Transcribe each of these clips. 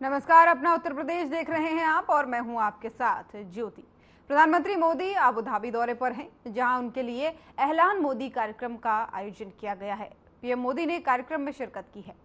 नमस्कार, अपना उत्तर प्रदेश देख रहे हैं आप और मैं हूं आपके साथ ज्योति। प्रधानमंत्री मोदी अबू धाबी दौरे पर हैं, जहां उनके लिए एहलान मोदी कार्यक्रम का आयोजन किया गया है। पीएम मोदी ने कार्यक्रम में शिरकत की है।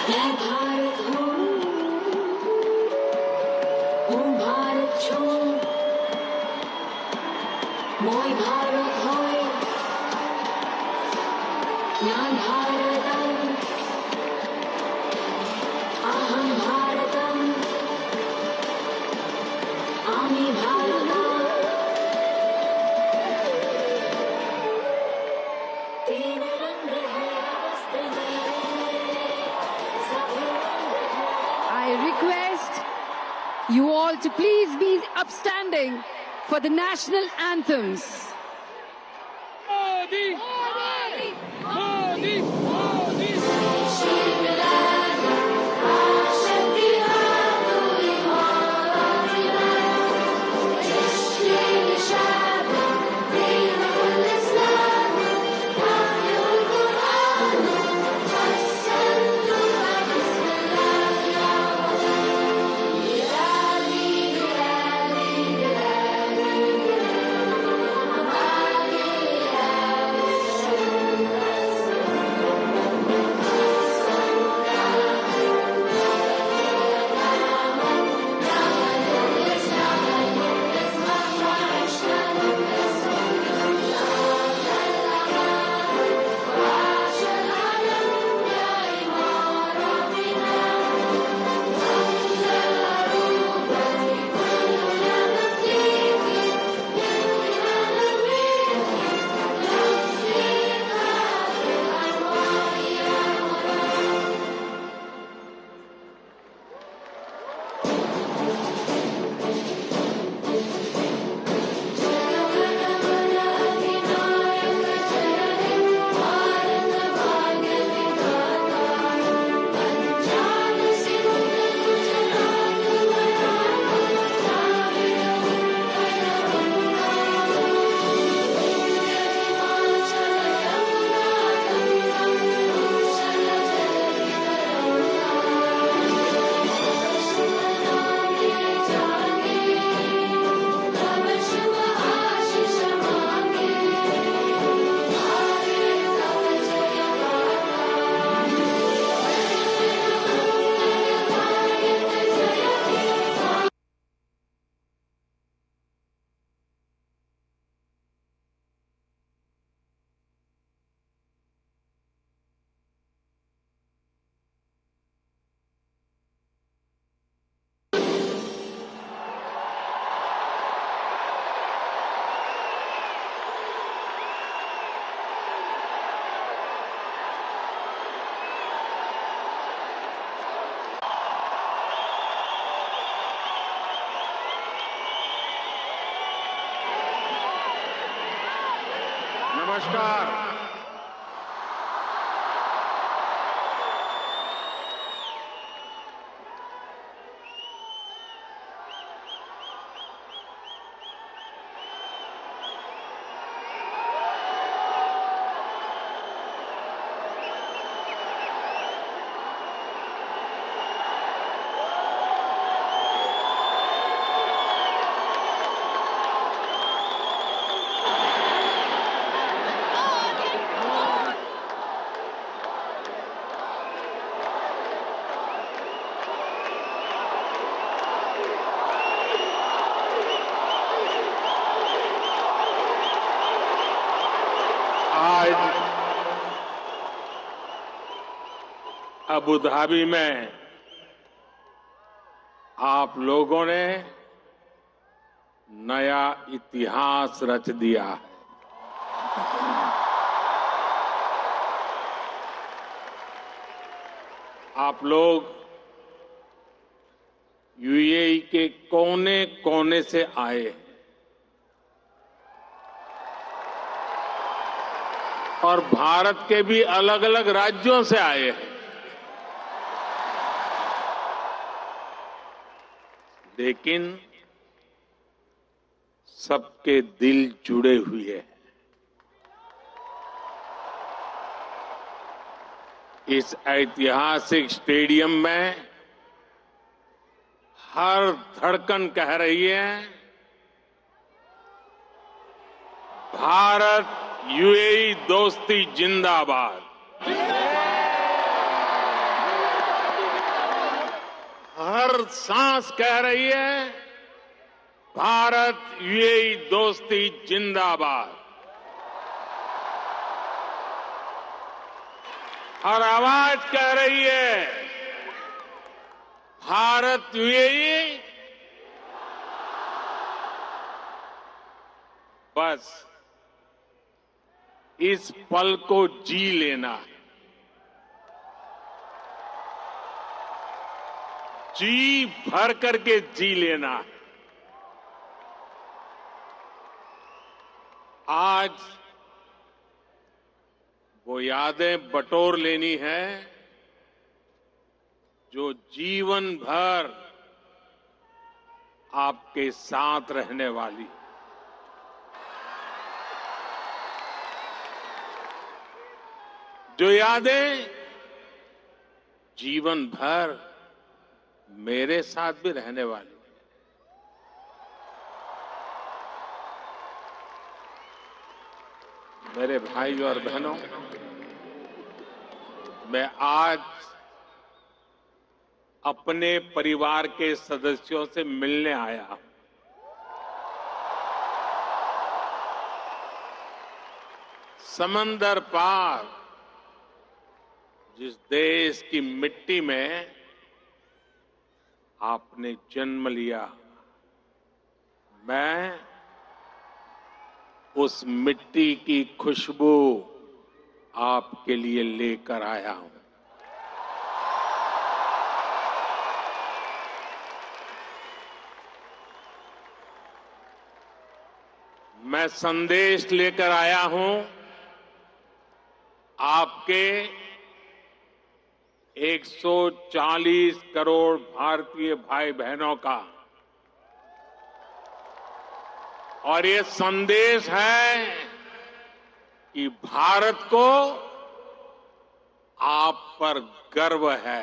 मैं भारत हूँ, भारत छूं, मोय भारत होय, ഞാൻ भारतम, अहं भारतम, आमी भारतम, तीन रंग है वस्त्र में, सभी रंग है। I request you all to please be upstanding for the national anthems. Modi! Modi! Modi! Modi! नमस्कार। आज अबू धाबी में आप लोगों ने नया इतिहास रच दिया है। आप लोग यूएई के कोने कोने से आए हैं और भारत के भी अलग अलग राज्यों से आए हैं, लेकिन सबके दिल जुड़े हुए हैं। इस ऐतिहासिक स्टेडियम में हर धड़कन कह रही है, भारत यूएई दोस्ती जिंदाबाद। हर सांस कह रही है, भारत यूएई दोस्ती जिंदाबाद। हर आवाज कह रही है, भारत यूएई बस इस पल को जी लेना है, जी भर करके जी लेना है। आज वो यादें बटोर लेनी है जो जीवन भर आपके साथ रहने वाली। जो यादें जीवन भर मेरे साथ भी रहने वाली। मेरे भाई और बहनों, मैं आज अपने परिवार के सदस्यों से मिलने आया हूं। समंदर पार जिस देश की मिट्टी में आपने जन्म लिया, मैं उस मिट्टी की खुशबू आपके लिए लेकर आया हूं। मैं संदेश लेकर आया हूं आपके 140 करोड़ भारतीय भाई बहनों का, और ये संदेश है कि भारत को आप पर गर्व है।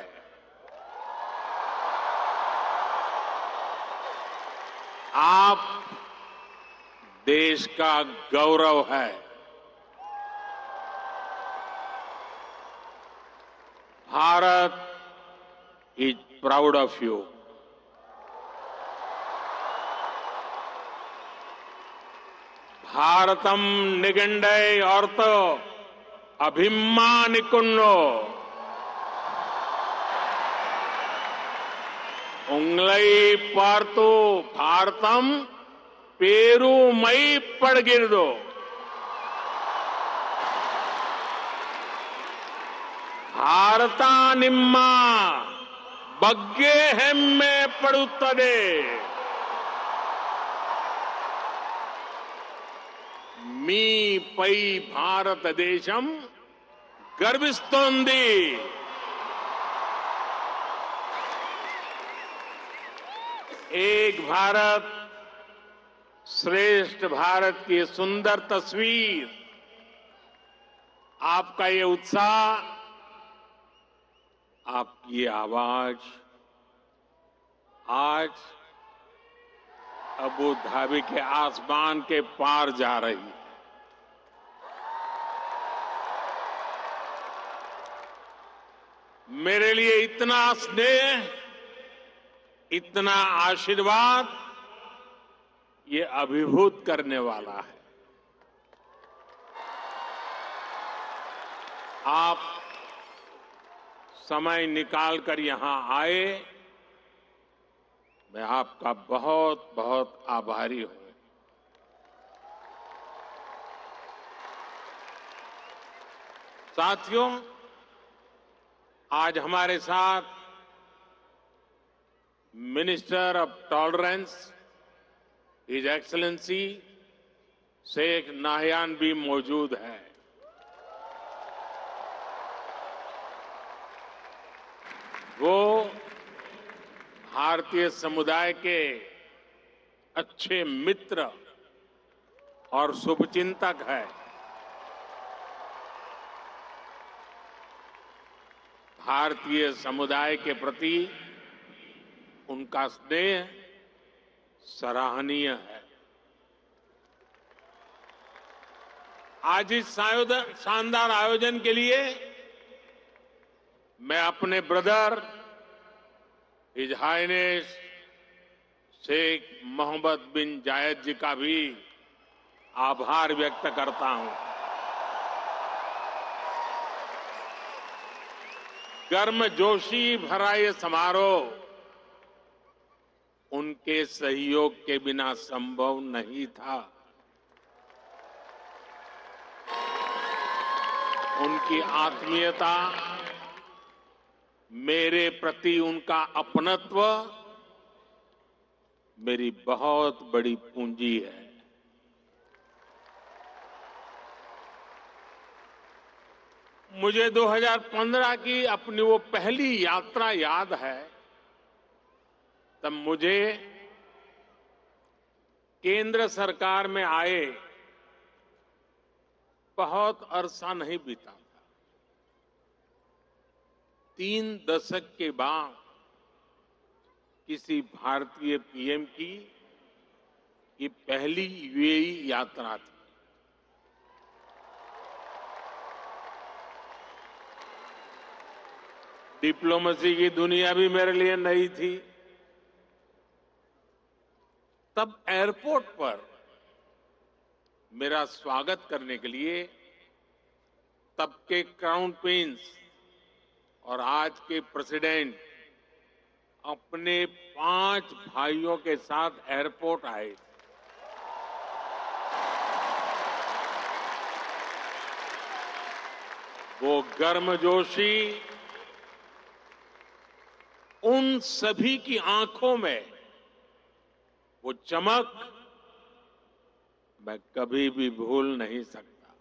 आप देश का गौरव है। Bharat is proud of you. भारतम निगंडय अर्थ अभिमानिकुन्नो उंगलई पार्तो भारतम पेरुमई पड़गिरदो। भारता निम्मा बग्गे हेम्मे पड़ुत्तदे। मी पै भारत देशम गर्विस्तोंदी। एक भारत श्रेष्ठ भारत की सुंदर तस्वीर, आपका ये उत्साह, आपकी ये आवाज आज अबू धाबी के आसमान के पार जा रही है। मेरे लिए इतना स्नेह, इतना आशीर्वाद, ये अभिभूत करने वाला है। आप समय निकालकर यहां आए, मैं आपका बहुत बहुत आभारी हूं। साथियों, आज हमारे साथ minister of tolerance his excellency Sheikh Nahyan भी मौजूद है। वो भारतीय समुदाय के अच्छे मित्र और शुभचिंतक है। भारतीय समुदाय के प्रति उनका स्नेह सराहनीय है। आज इस शानदार आयोजन के लिए मैं अपने brother his highness Sheikh Mohamed bin Zayed ji का भी आभार व्यक्त करता हूं। गर्मजोशी भरा ये समारोह उनके सहयोग के बिना संभव नहीं था। उनकी आत्मीयता, मेरे प्रति उनका अपनत्व मेरी बहुत बड़ी पूंजी है। मुझे 2015 की अपनी वो पहली यात्रा याद है। तब मुझे केंद्र सरकार में आए बहुत अरसा नहीं बीता था। 3 दशक के बाद किसी भारतीय पीएम की ये पहली यूएई यात्रा थी। डिप्लोमेसी की दुनिया भी मेरे लिए नई थी। तब एयरपोर्ट पर मेरा स्वागत करने के लिए तब के क्राउन प्रिंस और आज के प्रेसिडेंट अपने 5 भाइयों के साथ एयरपोर्ट आए थे। वो गर्मजोशी उन सभी की आंखों में वो चमक मैं कभी भी भूल नहीं सकता।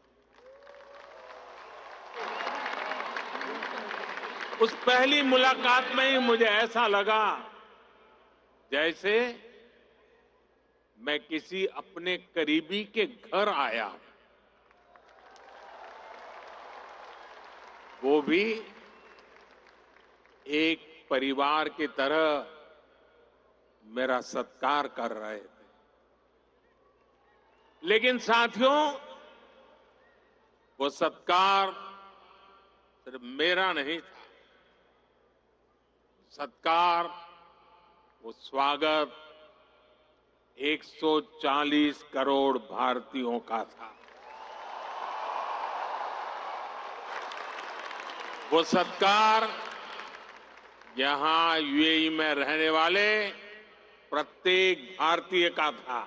उस पहली मुलाकात में ही मुझे ऐसा लगा जैसे मैं किसी अपने करीबी के घर आया, वो भी एक परिवार की तरह मेरा सत्कार कर रहे थे। लेकिन साथियों, वो सत्कार सिर्फ मेरा नहीं था। सत्कार, वो स्वागत 140 करोड़ भारतीयों का था। वो सत्कार यहां यूएई में रहने वाले प्रत्येक भारतीय का था।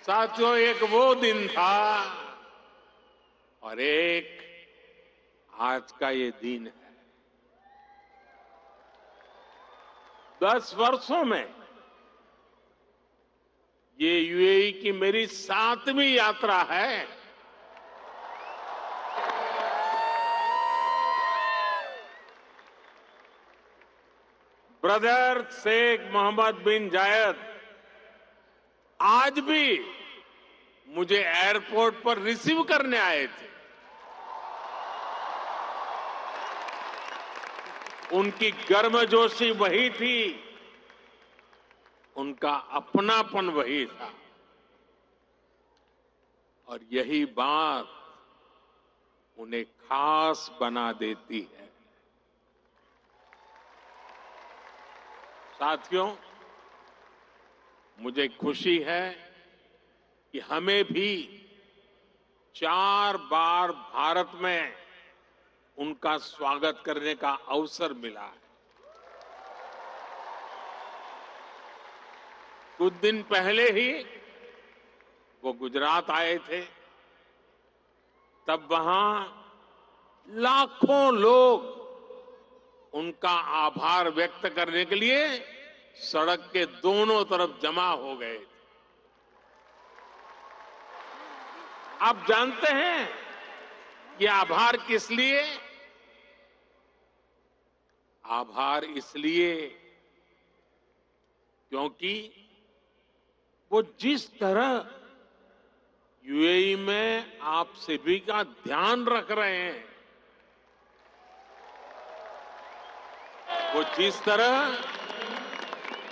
साथियों, एक वो दिन था और एक आज का ये दिन है। 10 वर्षों में ये यूएई की मेरी 7वीं यात्रा है। ब्रदर शेख मोहम्मद बिन जायद आज भी मुझे एयरपोर्ट पर रिसीव करने आए थे। उनकी गर्मजोशी वही थी, उनका अपनापन वही था, और यही बात उन्हें खास बना देती है। साथियों, मुझे खुशी है कि हमें भी 4 बार भारत में उनका स्वागत करने का अवसर मिला है। कुछ दिन पहले ही वो गुजरात आए थे। तब वहां लाखों लोग उनका आभार व्यक्त करने के लिए सड़क के दोनों तरफ जमा हो गए। आप जानते हैं ये आभार किस लिए? आभार इसलिए क्योंकि वो जिस तरह यूएई में आप सभी का ध्यान रख रहे हैं। वो जिस तरह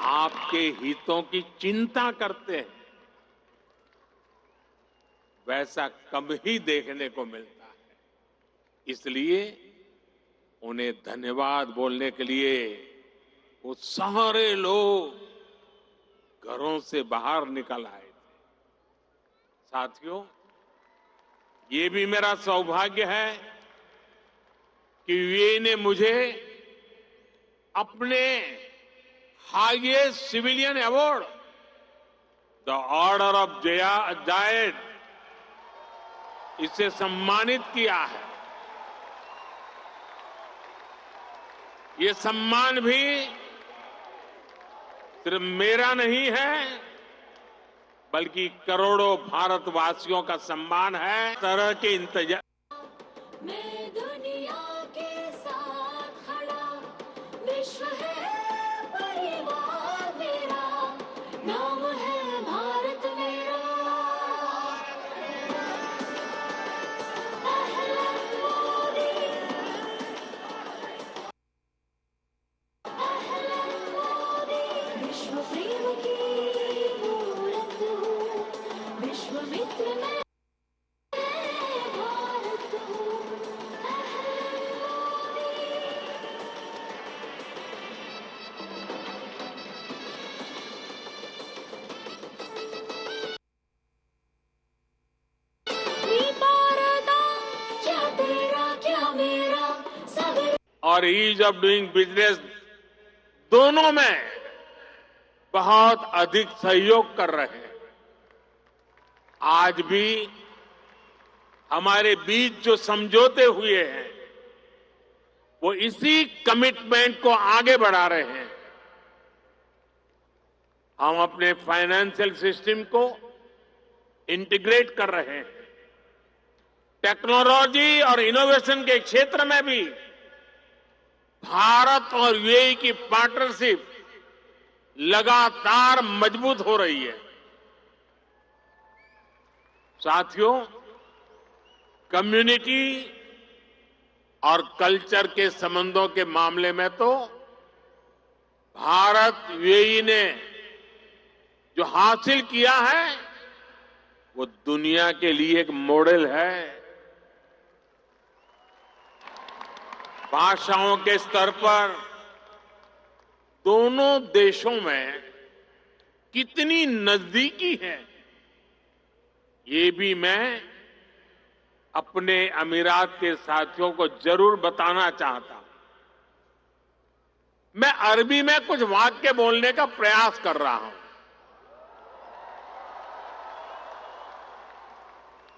आपके हितों की चिंता करते हैं, वैसा कम ही देखने को मिलता है। इसलिए उन्हें धन्यवाद बोलने के लिए वो सारे लोग घरों से बाहर निकल आए थे। साथियों, ये भी मेरा सौभाग्य है कि यूएई ने मुझे अपने highest civilian award the order of Zayed इसे सम्मानित किया है। ये सम्मान भी सिर्फ मेरा नहीं है, बल्कि करोड़ों भारतवासियों का सम्मान है। तरह के इंतजार मैं दुनिया के साथ खड़ा, विश्व है परिवार मेरा, नाम है भारत मेरा। अहलन मोदी, अहलन मोदी, विश्व प्रेम की मूरत हूँ, विश्व मित्र मैं भारत हूँ। अहलन मोदी, भारत क्या तेरा क्या मेरा सब और ईज ऑफ डूइंग बिजनेस दोनों में बहुत अधिक सहयोग कर रहे हैं। आज भी हमारे बीच जो समझौते हुए हैं, वो इसी कमिटमेंट को आगे बढ़ा रहे हैं। हम अपने फाइनेंशियल सिस्टम को इंटीग्रेट कर रहे हैं। टेक्नोलॉजी और इनोवेशन के क्षेत्र में भी भारत और यूएई की पार्टनरशिप लगातार मजबूत हो रही है। साथियों, कम्युनिटी और कल्चर के संबंधों के मामले में तो भारत यूएई ने जो हासिल किया है, वो दुनिया के लिए एक मॉडल है। भाषाओं के स्तर पर दोनों देशों में कितनी नजदीकी है, ये भी मैं अपने अमीरात के साथियों को जरूर बताना चाहता हूं। मैं अरबी में कुछ वाक्य बोलने का प्रयास कर रहा हूं।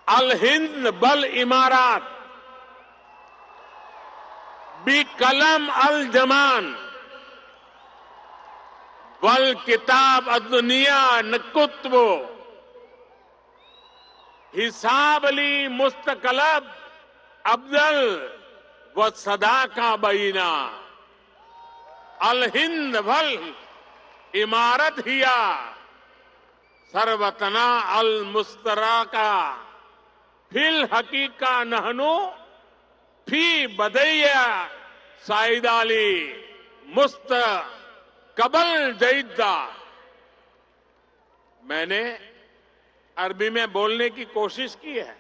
अल हिंद बल इमारात बी कलम अल जमान वल किताब अदुनिया नकुत्बो हिसाब अली मुस्तकलब अब्दल व सदा का बीना। अल हिंद भल इमारत हिया सरवतना अल मुस्तरा का फिल हकीका नहनु फी बदैया साइदाली मुस्त कबल जईदा। मैंने अरबी में बोलने की कोशिश की है।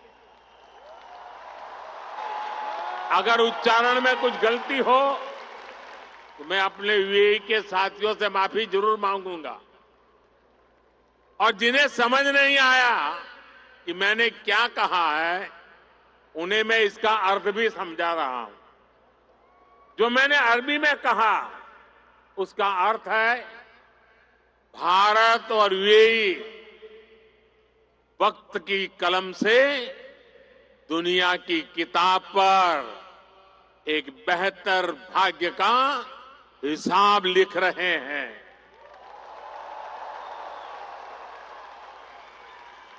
अगर उच्चारण में कुछ गलती हो तो मैं अपने यूएई के साथियों से माफी जरूर मांगूंगा। और जिन्हें समझ नहीं आया कि मैंने क्या कहा है, उन्हें मैं इसका अर्थ भी समझा रहा हूं। जो मैंने अरबी में कहा, उसका अर्थ है भारत और यूएई वक्त की कलम से दुनिया की किताब पर एक बेहतर भाग्य का हिसाब लिख रहे हैं।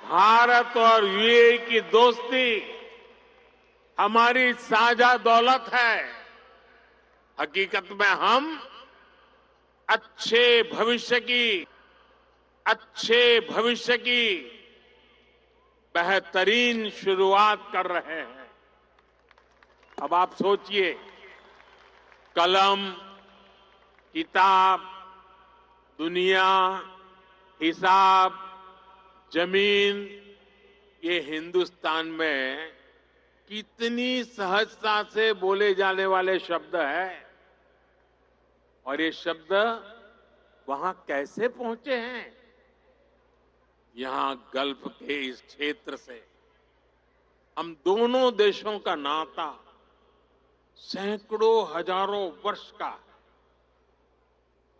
भारत और यूएई की दोस्ती हमारी साझा दौलत है। हकीकत में हम अच्छे भविष्य की बेहतरीन शुरुआत कर रहे हैं। अब आप सोचिए, कलम, किताब, दुनिया, हिसाब, जमीन, ये हिंदुस्तान में कितनी सहजता से बोले जाने वाले शब्द हैं, और ये शब्द वहां कैसे पहुंचे हैं? यहां गल्फ के इस क्षेत्र से हम दोनों देशों का नाता सैकड़ों हजारों वर्ष का है,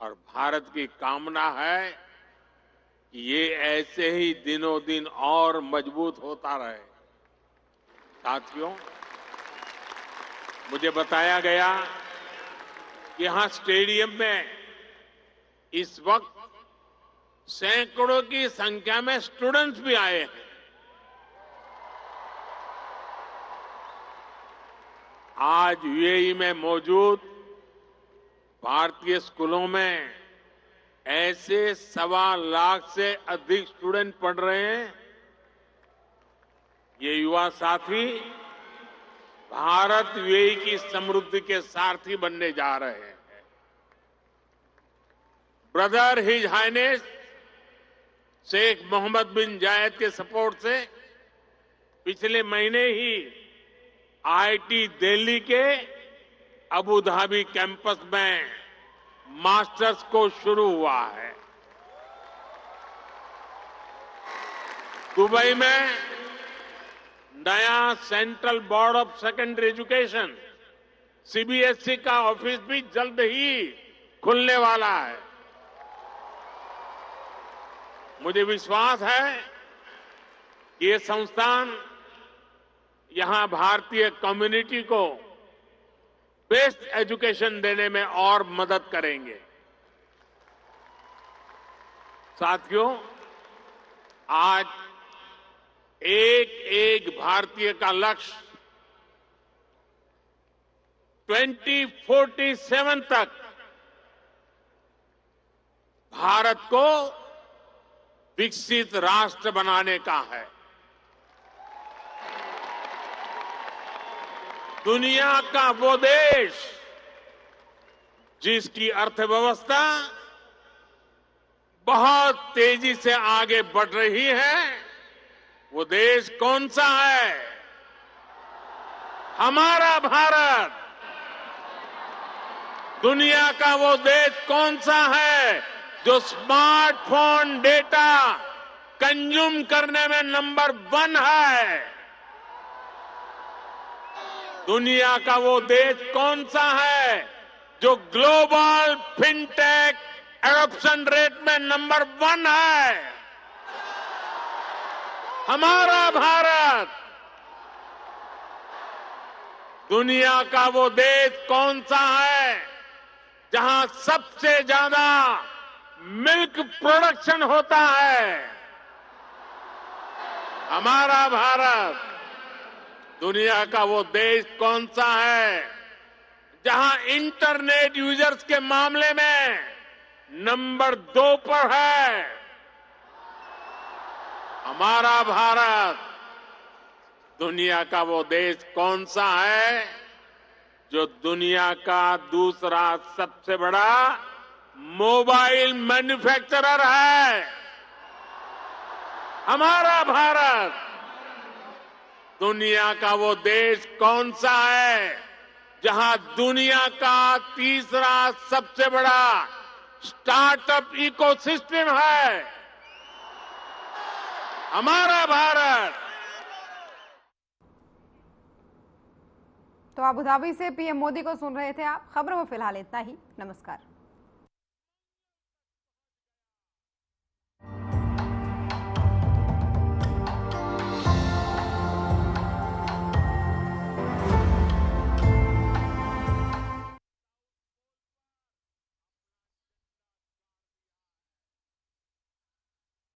और भारत की कामना है कि ये ऐसे ही दिनों दिन और मजबूत होता रहे। साथियों, मुझे बताया गया कि यहां स्टेडियम में इस वक्त सैकड़ों की संख्या में स्टूडेंट्स भी आए हैं। आज यूएई में मौजूद भारतीय स्कूलों में ऐसे 1.25 लाख से अधिक स्टूडेंट पढ़ रहे हैं। ये युवा साथी भारत यूएई की समृद्धि के सारथी बनने जा रहे हैं। Brother his highness Sheikh Mohamed bin Zayed के सपोर्ट से पिछले महीने ही आईआईटी दिल्ली के अबू धाबी कैंपस में मास्टर्स कोर्स शुरू हुआ है। दुबई में नया central board of secondary education CBSE का ऑफिस भी जल्द ही खुलने वाला है। मुझे विश्वास है कि ये संस्थान यहां भारतीय कम्युनिटी को बेस्ट एजुकेशन देने में और मदद करेंगे। साथियों, आज एक एक भारतीय का लक्ष्य 2047 तक भारत को विकसित राष्ट्र बनाने का है। दुनिया का वो देश जिसकी अर्थव्यवस्था बहुत तेजी से आगे बढ़ रही है, वो देश कौन सा है? हमारा भारत। दुनिया का वो देश कौन सा है जो स्मार्टफोन डेटा कंज्यूम करने में नंबर 1 है? दुनिया का वो देश कौन सा है जो ग्लोबल फिनटेक एडॉप्शन रेट में नंबर 1 है? हमारा भारत। दुनिया का वो देश कौन सा है जहां सबसे ज्यादा मिल्क प्रोडक्शन होता है? हमारा भारत। दुनिया का वो देश कौन सा है जहां इंटरनेट यूजर्स के मामले में नंबर 2 पर है? हमारा भारत। दुनिया का वो देश कौन सा है जो दुनिया का दूसरा सबसे बड़ा मोबाइल मैन्युफैक्चरर है? हमारा भारत। दुनिया का वो देश कौन सा है जहां दुनिया का तीसरा सबसे बड़ा स्टार्टअप इकोसिस्टम है? हमारा भारत। तो अबू धाबी से पीएम मोदी को सुन रहे थे आप। खबरों में फिलहाल इतना ही। नमस्कार।